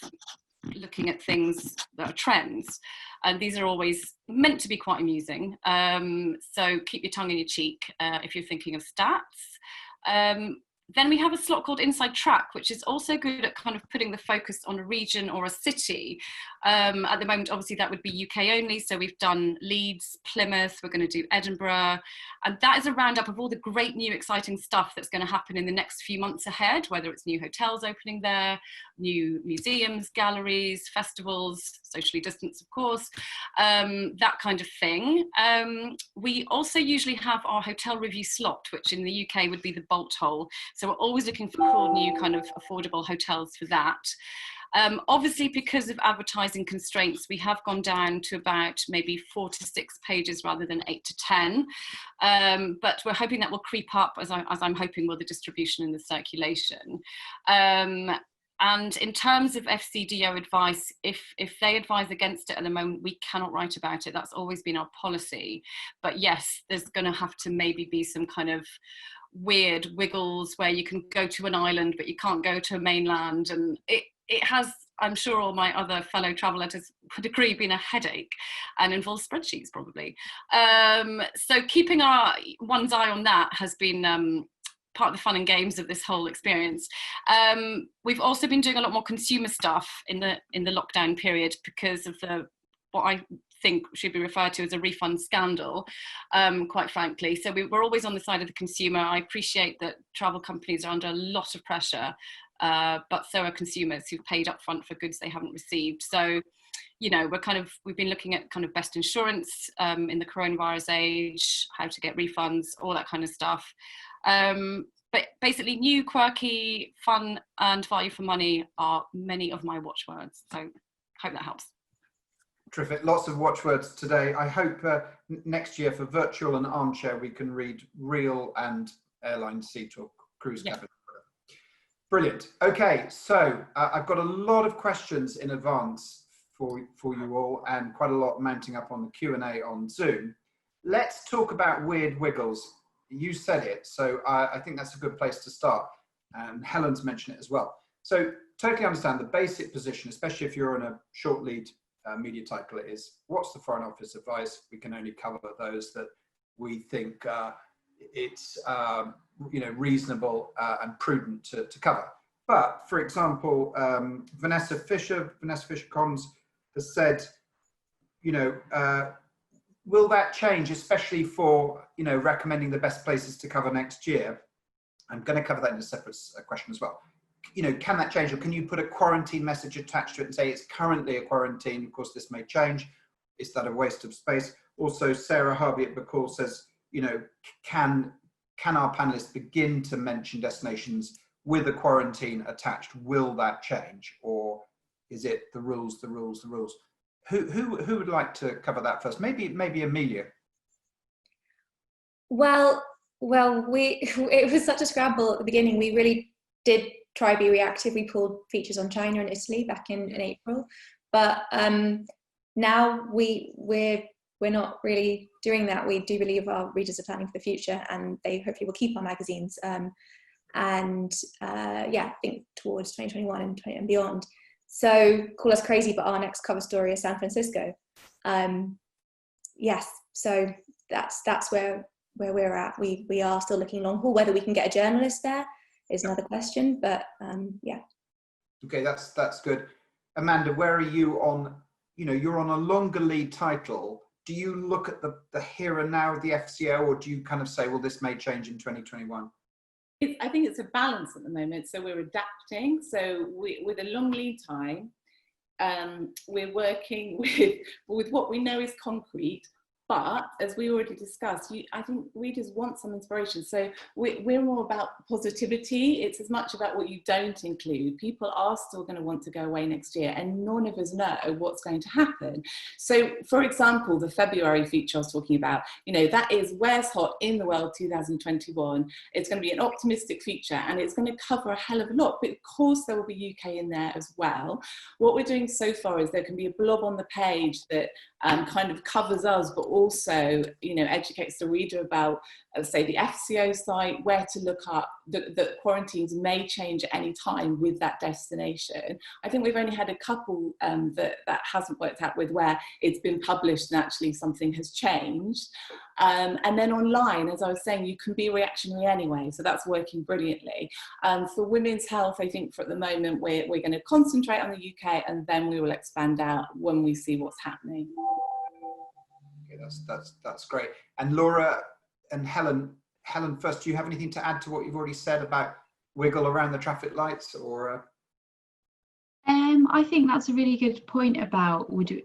looking at things that are trends. And these are always meant to be quite amusing. So keep your tongue in your cheek if you're thinking of stats. Then we have a slot called Inside Track, which is also good at kind of putting the focus on a region or a city. At the moment, obviously, that would be UK only. So we've done Leeds, Plymouth, we're going to do Edinburgh. And that is a roundup of all the great new exciting stuff that's going to happen in the next few months ahead, whether it's new hotels opening there, new museums, galleries, festivals, socially distanced, of course, that kind of thing. We also usually have our hotel review slot, which in the UK would be the bolt hole. So we're always looking for cool, new kind of affordable hotels for that. Obviously, because of advertising constraints, we have gone down to about maybe 4 to 6 pages rather than 8 to 10. But we're hoping that will creep up, as I'm hoping will the distribution and the circulation. And in terms of FCDO advice, if they advise against it at the moment, we cannot write about it. That's always been our policy. But yes, there's going to have to maybe be some kind of weird wiggles where you can go to an island, but you can't go to a mainland. And it has, I'm sure all my other fellow travel editors would agree, been a headache and involves spreadsheets probably. So keeping one's eye on that has been part of the fun and games of this whole experience. We've also been doing a lot more consumer stuff in the lockdown period because of what I think should be referred to as a refund scandal, quite frankly. So we're always on the side of the consumer. I appreciate that travel companies are under a lot of pressure, but so are consumers who've paid up front for goods they haven't received. So, you know, we've been looking at kind of best insurance in the coronavirus age, how to get refunds, all that kind of stuff. But basically new, quirky, fun and value for money are many of my watchwords. So hope that helps. Terrific. Lots of watchwords today. I hope next year for virtual and armchair, we can read real and airline seat or cruise cabin. Brilliant. Okay, so I've got a lot of questions in advance for you all, and quite a lot mounting up on the Q&A on Zoom. Let's talk about weird wiggles. You said it, so I think that's a good place to start. And Helen's mentioned it as well. So totally understand the basic position, especially if you're on a short lead media title, is what's the Foreign Office advice? We can only cover those that we think it's reasonable and prudent to cover. But for example, Vanessa Fisher Comms has said, will that change, especially for, recommending the best places to cover next year? I'm going to cover that in a separate question as well. Can that change, or can you put a quarantine message attached to it and say it's currently a quarantine? Of course, this may change. Is that a waste of space? Also, Sarah Harvey at Bacall says, can our panelists begin to mention destinations with a quarantine attached? Will that change, or is it the rules? Who would like to cover that first? Maybe Amelia. Well, it was such a scramble at the beginning. We really did try to be reactive. We pulled features on China and Italy back in April, but now we're not really doing that. We do believe our readers are planning for the future, and they hopefully will keep our magazines and think towards 2021 and beyond. So call us crazy, but our next cover story is San Francisco. Yes, so that's where we're at. We are still looking long haul. Whether we can get a journalist there is another question, but yeah. Okay, that's good. Amanda, where are you on? You're on a longer lead title. Do you look at the here and now of the FCO, or do you kind of say, well, this may change in 2021? I think it's a balance at the moment. So we're adapting. So with a long lead time, we're working with what we know is concrete. But as we already discussed, I think readers want some inspiration. So we're more about positivity. It's as much about what you don't include. People are still going to want to go away next year, and none of us know what's going to happen. So, for example, the February feature I was talking about, that is Where's Hot in the World 2021. It's going to be an optimistic feature, and it's going to cover a hell of a lot. But of course, there will be UK in there as well. What we're doing so far is there can be a blob on the page that kind of covers us, but also, educates the reader about, say, the FCO site, where to look up, that quarantines may change at any time with that destination. I think we've only had a couple that hasn't worked out with, where it's been published and actually something has changed. And then online, as I was saying, you can be reactionary anyway, so that's working brilliantly. For women's health, I think for the moment, we're going to concentrate on the UK, and then we will expand out when we see what's happening. Okay, that's great. And Laura and Helen first, do you have anything to add to what you've already said about wiggle around the traffic lights, or? I think that's a really good point about would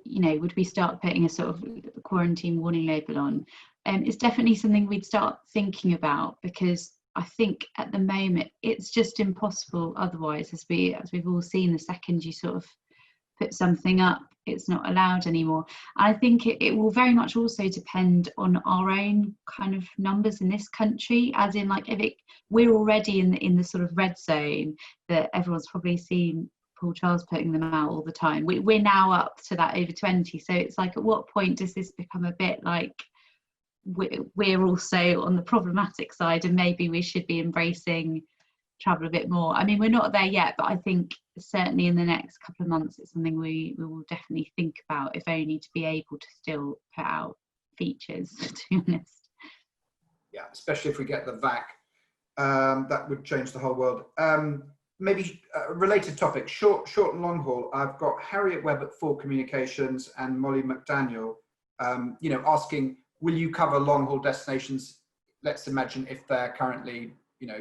we start putting a sort of quarantine warning label on? It's definitely something we'd start thinking about, because I think at the moment it's just impossible otherwise, as we've all seen. The second you sort of put something up, it's not allowed anymore. I think it will very much also depend on our own kind of numbers in this country, as in, like, if we're already in the sort of red zone that everyone's probably seen Paul Charles putting them out all the time. We're now up to that over 20, so it's like, at what point does this become a bit like we're also on the problematic side, and maybe we should be embracing travel a bit more? I mean, we're not there yet, but I think certainly in the next couple of months it's something we will definitely think about, if only to be able to still put out features, to be honest. Yeah, especially if we get the VAC, that would change the whole world. Maybe a related topic, short and long haul. I've got Harriet Webb at 4 Communications and Molly McDaniel, asking, will you cover long haul destinations? Let's imagine if they're currently,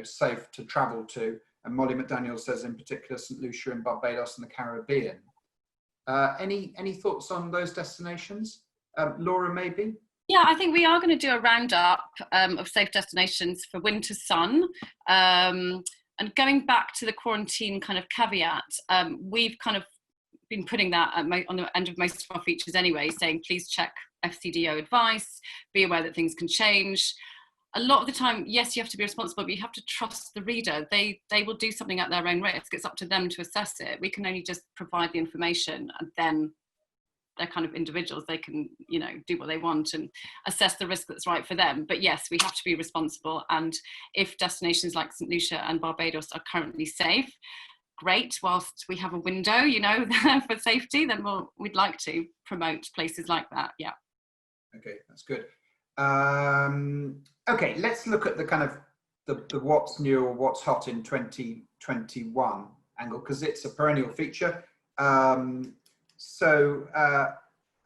safe to travel to. And Molly McDaniel says, in particular, St. Lucia and Barbados and the Caribbean. Any thoughts on those destinations? Laura, maybe? Yeah, I think we are going to do a roundup of safe destinations for winter sun. And going back to the quarantine kind of caveat, we've kind of been putting that on the end of most of our features anyway, saying please check FCDO advice, be aware that things can change. A lot of the time, yes, you have to be responsible, but you have to trust the reader. They will do something at their own risk. It's up to them to assess it. We can only just provide the information, and then they're kind of individuals. They can, do what they want and assess the risk that's right for them. But yes, we have to be responsible. And if destinations like St. Lucia and Barbados are currently safe, great. Whilst we have a window, for safety, then we'd like to promote places like that. Yeah. Okay, that's good. Okay, let's look at the kind of the what's new or what's hot in 2021 angle, because it's a perennial feature. So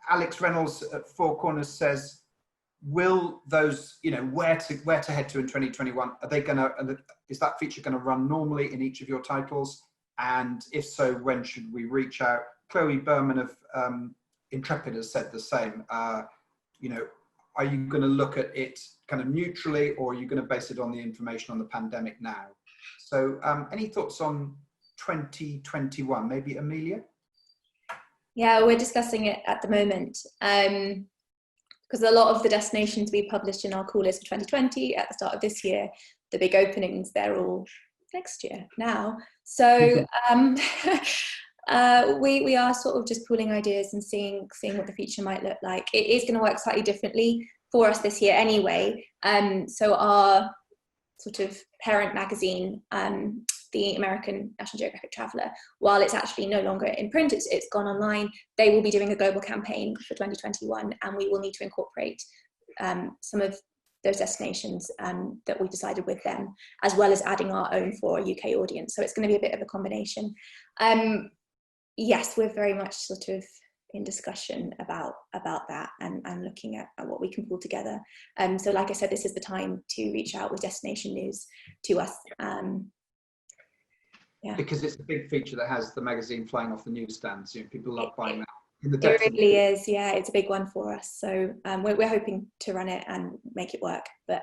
Alex Reynolds at Four Corners says, will those, where to head to in 2021, is that feature going to run normally in each of your titles? And if so, when should we reach out? Chloe Berman of Intrepid has said the same. Are you going to look at it kind of neutrally, or are you going to base it on the information on the pandemic now? So any thoughts on 2021? Maybe Amelia? Yeah, we're discussing it at the moment, because a lot of the destinations we published in our call list for 2020 at the start of this year, the big openings, they're all next year now. So we are sort of just pooling ideas and seeing what the feature might look like. It is going to work slightly differently for us this year anyway. So our sort of parent magazine, the American National Geographic Traveller, while it's actually no longer in print, it's gone online, they will be doing a global campaign for 2021, and we will need to incorporate some of those destinations that we decided with them, as well as adding our own for a UK audience. So it's going to be a bit of a combination. Yes, we're very much sort of in discussion about that and looking at what we can pull together. So like I said, this is the time to reach out with destination news to us. Yeah. Because it's a big feature that has the magazine flying off the newsstands. People love buying that. It really is, yeah. It's a big one for us. So we're hoping to run it and make it work, but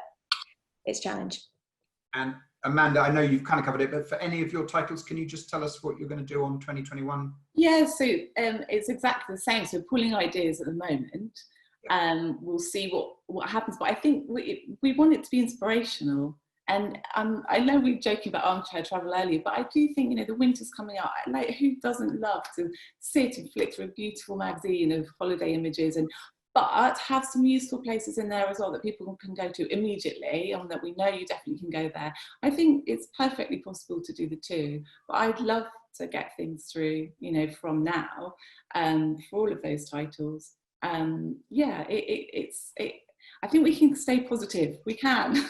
it's a challenge. And Amanda, I know you've kind of covered it, but for any of your titles, can you just tell us what you're going to do on 2021? Yeah, so it's exactly the same. So pulling ideas at the moment. We'll see what happens, but I think we want it to be inspirational. And I know we were joking about armchair travel earlier, but I do think, the winter's coming up. Like, who doesn't love to sit and flick through a beautiful magazine of holiday images, but have some useful places in there as well that people can go to immediately, and that we know you definitely can go there. I think it's perfectly possible to do the two, but I'd love to get things through, from now, for all of those titles. Yeah, I think we can stay positive. We can.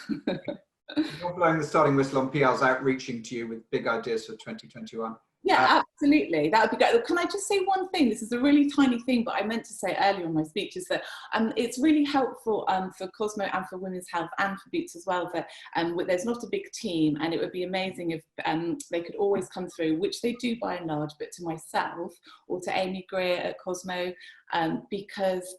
You're blowing the starting whistle on PR's outreaching to you with big ideas for 2021. Yeah, absolutely. That would be great. Can I just say one thing? This is a really tiny thing, but I meant to say earlier in my speech, is that it's really helpful for Cosmo and for Women's Health and for Boots as well, that there's not a big team, and it would be amazing if they could always come through, which they do by and large, but to myself or to Amy Greer at Cosmo, because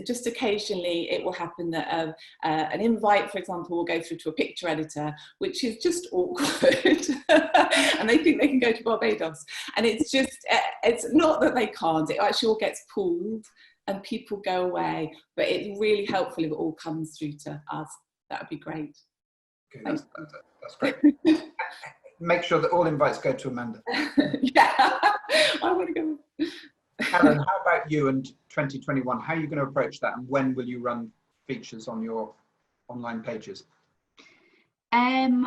just occasionally it will happen that an invite, for example, will go through to a picture editor, which is just awkward. And they think they can go to Barbados. And it's just, it's not that they can't, it actually all gets pooled and people go away, but it's really helpful if it all comes through to us. That would be great. Okay, that's great. Make sure that all invites go to Amanda. Yeah, I want to go. Helen, how about you and 2021? How are you going to approach that, and when will you run features on your online pages?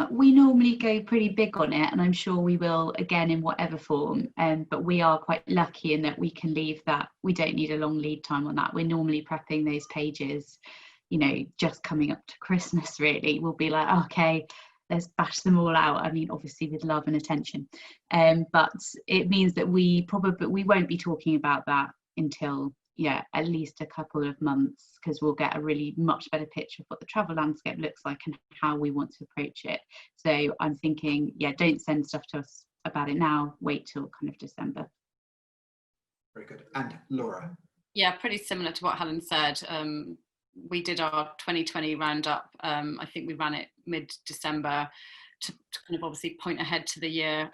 We normally go pretty big on it, and I'm sure we will again in whatever form, but we are quite lucky in that we can leave that, we don't need a long lead time on that. We're normally prepping those pages, you know, just coming up to Christmas really. We'll be like, okay, let's bash them all out. I mean, obviously with love and attention, but it means that we won't be talking about that until, yeah, at least a couple of months, because we'll get a really much better picture of what the travel landscape looks like and how we want to approach it. So I'm thinking, yeah, don't send stuff to us about it now, wait till kind of December. Very good. And Laura? Yeah, pretty similar to what Helen said. We did our 2020 roundup. I think we ran it mid-December to kind of obviously point ahead to the year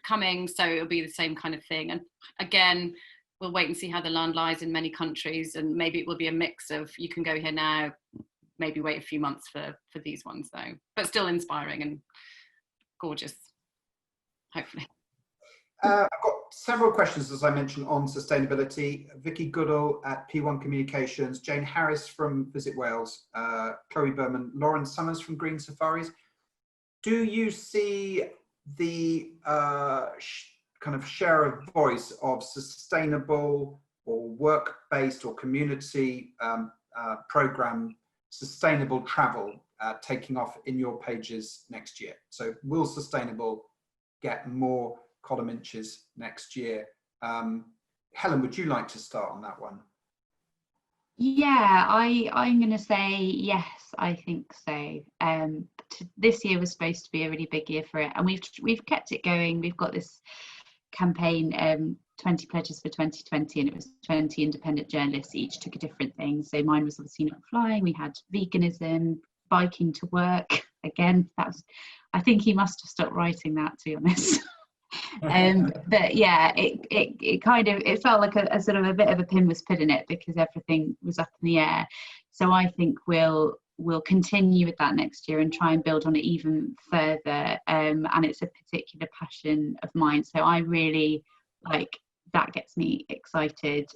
coming. So it'll be the same kind of thing. And again, we'll wait and see how the land lies in many countries, and maybe it will be a mix of you can go here now, maybe wait a few months for these ones though, but still inspiring and gorgeous, hopefully. I've got several questions, as I mentioned, on sustainability. Vicky Goodall at P1 Communications, Jane Harris from Visit Wales, Chloe Berman, Lauren Summers from Green Safaris. Do you see the kind of share of voice of sustainable or work-based or community program sustainable travel taking off in your pages next year? So will sustainable get more column inches next year? Helen, would you like to start on that one? Yeah, I'm going to say yes, I think so. This year was supposed to be a really big year for it, and we've kept it going. We've got this campaign, 20 pledges for 2020, and it was 20 independent journalists, each took a different thing. So mine was obviously not flying. We had veganism, biking to work. Again, I think he must have stopped writing that, to be honest. But yeah, it kind of, it felt like a sort of a bit of a pin was put in it because everything was up in the air. So I think we'll continue with that next year and try and build on it even further, and it's a particular passion of mine, so I really like that, gets me excited.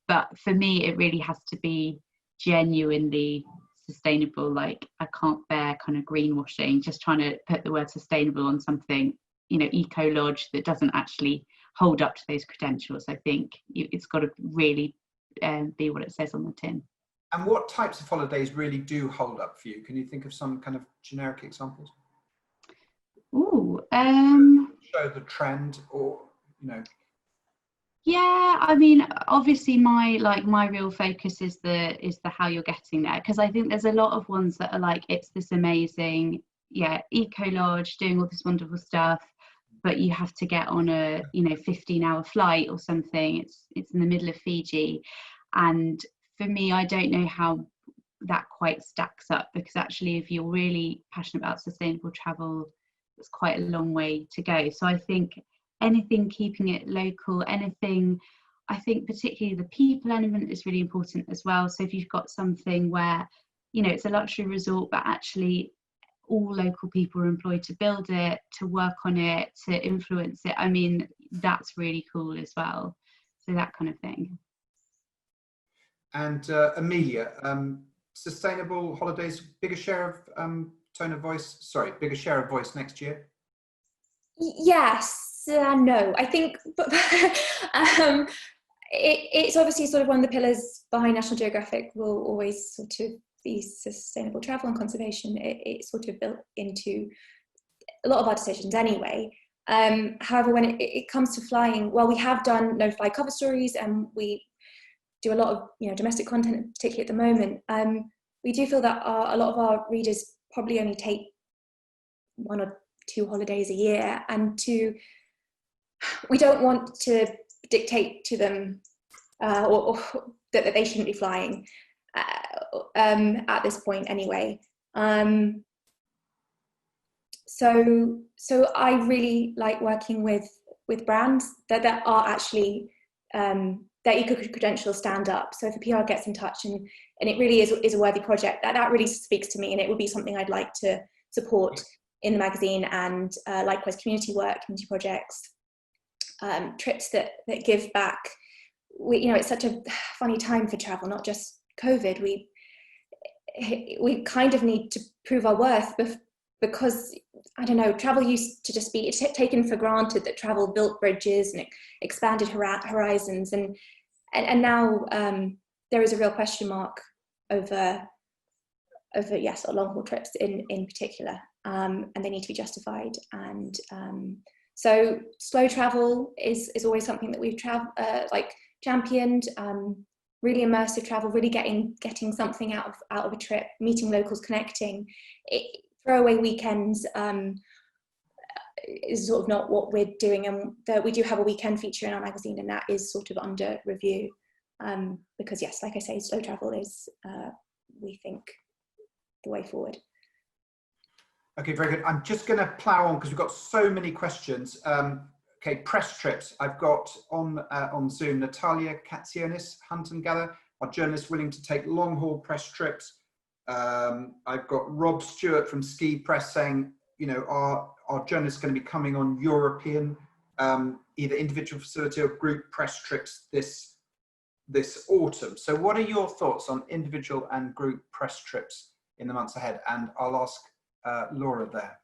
But for me it really has to be genuinely sustainable. Like I can't bear kind of greenwashing, just trying to put the word sustainable on something, you know, eco-lodge that doesn't actually hold up to those credentials. I think it's got to really be what it says on the tin. And what types of holidays really do hold up for you? Can you think of some kind of generic examples? Ooh, show the trend, or you know. Yeah, I mean, obviously my real focus is the how you're getting there, because I think there's a lot of ones that are like, it's this amazing, yeah, eco lodge doing all this wonderful stuff, but you have to get on a 15-hour flight or something. It's in the middle of Fiji, and for me, I don't know how that quite stacks up, because actually if you're really passionate about sustainable travel, it's quite a long way to go. So I think anything keeping it local, anything, I think particularly the people element is really important as well. So if you've got something where, you know, it's a luxury resort, but actually all local people are employed to build it, to work on it, to influence it, I mean, that's really cool as well. So that kind of thing. And Amelia, sustainable holidays, bigger share of bigger share of voice next year? Yes, no, I think it's obviously sort of one of the pillars behind National Geographic will always sort of be sustainable travel and conservation. It's sort of built into a lot of our decisions anyway. However, when it comes to flying, well, we have done no-fly cover stories, and we do a lot of domestic content, particularly at the moment. We do feel that a lot of our readers probably only take 1 or 2 holidays a year, and we don't want to dictate to them or that they shouldn't be flying at this point anyway. So I really like working with with brands that are actually their eco-credentials stand up. So if a PR gets in touch and it really is a worthy project, that really speaks to me, and it would be something I'd like to support in the magazine, and likewise community work, community projects, trips that give back. It's such a funny time for travel, not just COVID. We kind of need to prove our worth because, I don't know, travel used to just be taken for granted that travel built bridges and expanded horizons, and now there is a real question mark over yes, long haul trips in particular, and they need to be justified. And so slow travel is always something that we've championed. Really immersive travel, really getting something out of a trip, meeting locals, connecting. Throwaway weekends is sort of not what we're doing, and we do have a weekend feature in our magazine, and that is sort of under review, because yes, like I say, slow travel is we think the way forward. Okay, very good. I'm just going to plough on because we've got so many questions. Okay, press trips. I've got on Zoom Natalia Katsionis, Hunt and Gather. Are journalists willing to take long haul press trips? I've got Rob Stewart from Ski Press saying, are journalists going to be coming on European, either individual facility or group press trips this autumn? So what are your thoughts on individual and group press trips in the months ahead? And I'll ask Laura there.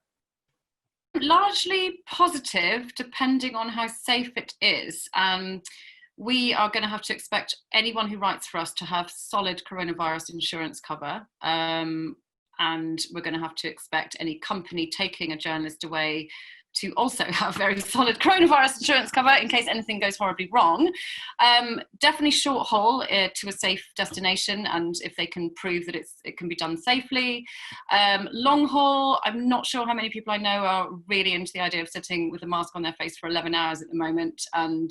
Largely positive, depending on how safe it is. We are going to have to expect anyone who writes for us to have solid coronavirus insurance cover. And we're going to have to expect any company taking a journalist away to also have very solid coronavirus insurance cover in case anything goes horribly wrong. Definitely short haul to a safe destination, and if they can prove that it can be done safely. Long haul, I'm not sure how many people I know are really into the idea of sitting with a mask on their face for 11 hours at the moment, and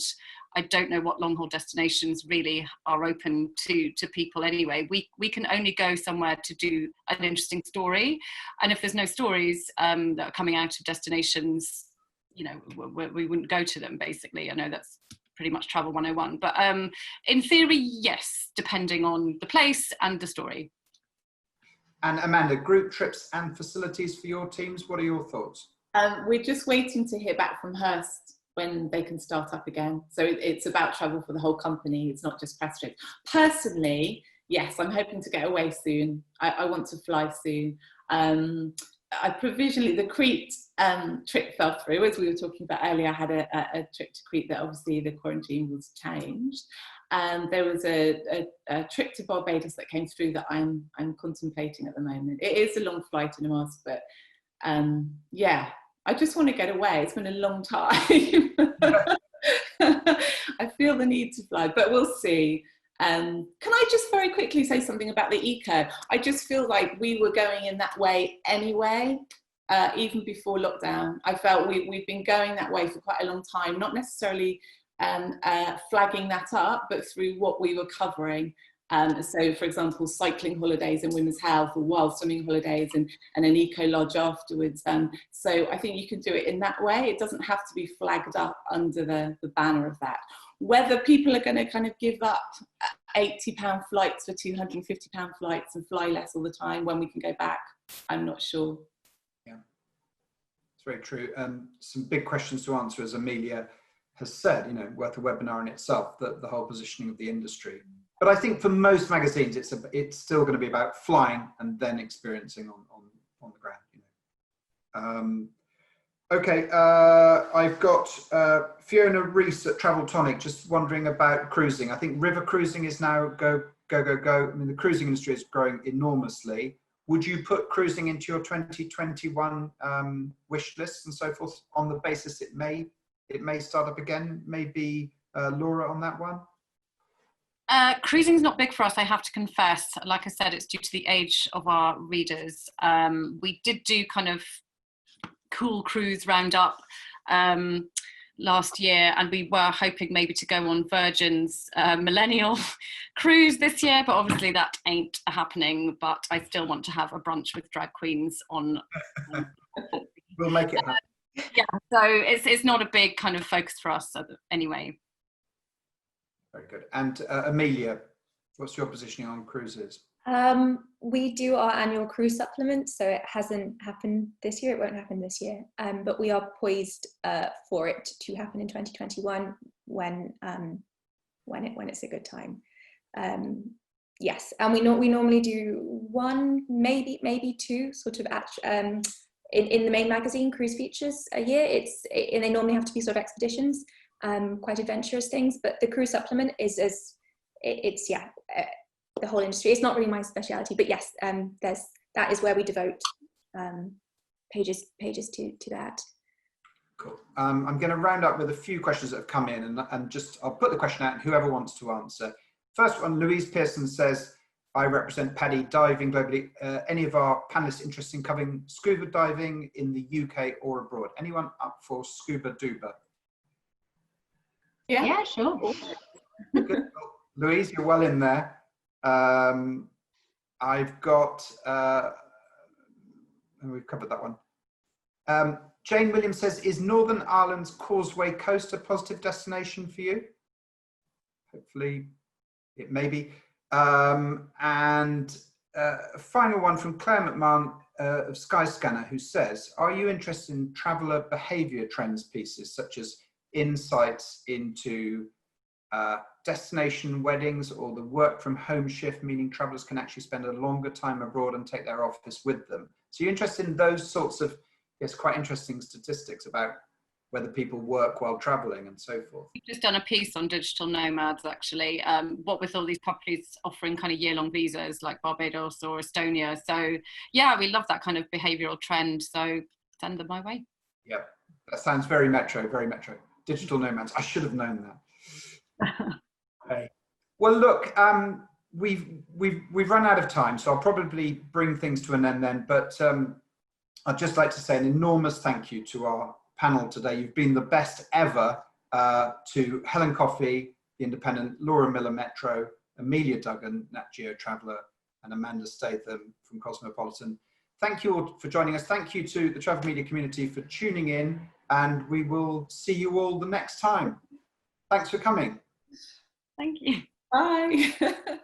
I don't know what long haul destinations really are open to people anyway. We can only go somewhere to do an interesting story, and if there's no stories that are coming out of destinations, we wouldn't go to them, basically. I know that's pretty much travel 101, but in theory, yes, depending on the place and the story. And Amanda, group trips and facilities for your teams, what are your thoughts? We're just waiting to hear back from Hearst when they can start up again. So it's about travel for the whole company. It's not just press trips. Personally, yes, I'm hoping to get away soon. I want to fly soon. I provisionally, the Crete trip fell through, as we were talking about earlier. I had a trip to Crete that obviously the quarantine was changed. There was a trip to Barbados that came through that I'm contemplating at the moment. It is a long flight in a mask, but yeah, I just want to get away. It's been a long time. I feel the need to fly, but we'll see. Can I just very quickly say something about the eco? I just feel like we were going in that way anyway, even before lockdown. I felt we've been going that way for quite a long time, not necessarily flagging that up, but through what we were covering. So, for example, cycling holidays and women's health, or wild swimming holidays and an eco lodge afterwards. So I think you can do it in that way. It doesn't have to be flagged up under the banner of that. Whether people are going to kind of give up £80 flights for £250 flights and fly less all the time when we can go back, I'm not sure. Yeah, it's very true. Some big questions to answer, as Amelia has said, worth a webinar in itself, the whole positioning of the industry. But I think for most magazines, it's still going to be about flying and then experiencing on the ground. Okay, I've got Fiona Rees at Travel Tonic just wondering about cruising. I think river cruising is now go. I mean, the cruising industry is growing enormously. Would you put cruising into your 2021 wish lists and so forth on the basis it may start up again? Maybe Laura on that one? Cruising is not big for us, I have to confess. Like I said, it's due to the age of our readers. We did do kind of cool cruise roundup last year, and we were hoping maybe to go on Virgin's millennial cruise this year, but obviously that ain't happening. But I still want to have a brunch with drag queens on. We'll make it happen. Yeah, so it's not a big kind of focus for us anyway. Very good. And Amelia, what's your positioning on cruises? We do our annual cruise supplement, so it hasn't happened this year, it won't happen this year, but we are poised for it to happen in 2021 when it's a good time. Yes, and we normally do one, maybe two sort of in the main magazine cruise features a year. And they normally have to be sort of expeditions, quite adventurous things, but the cruise supplement is the whole industry. It's not really my speciality, but yes, that is where we devote pages to that. Cool. I'm going to round up with a few questions that have come in, and just I'll put the question out and whoever wants to answer. First one, Louise Pearson says, I represent Paddy Diving globally. Any of our panelists interested in covering scuba diving in the UK or abroad? Anyone up for scuba duba? Yeah, sure. Good. Louise, you're well in there. I've got, we've covered that one. Jane Williams says, is Northern Ireland's Causeway Coast a positive destination for you? Hopefully it may be. And a final one from Claire McMahon of Skyscanner, who says, are you interested in traveller behaviour trends pieces, such as insights into destination weddings or the work from home shift, meaning travellers can actually spend a longer time abroad and take their office with them? So you're interested in those sorts of, yes, quite interesting statistics about whether people work while travelling and so forth. We've just done a piece on digital nomads, actually, what with all these properties offering kind of year-long visas like Barbados or Estonia. So yeah, we love that kind of behavioural trend, so send them my way. Yeah, that sounds very metro, very metro. Digital nomads, I should have known that. Okay. Well, look, we've run out of time, so I'll probably bring things to an end then, but I'd just like to say an enormous thank you to our panel today. You've been the best ever, to Helen Coffey, The Independent, Laura Millar, Metro, Amelia Duggan, Nat Geo Traveller, and Amanda Statham from Cosmopolitan. Thank you all for joining us. Thank you to the travel media community for tuning in, and we will see you all the next time. Thanks for coming. Thank you. Bye.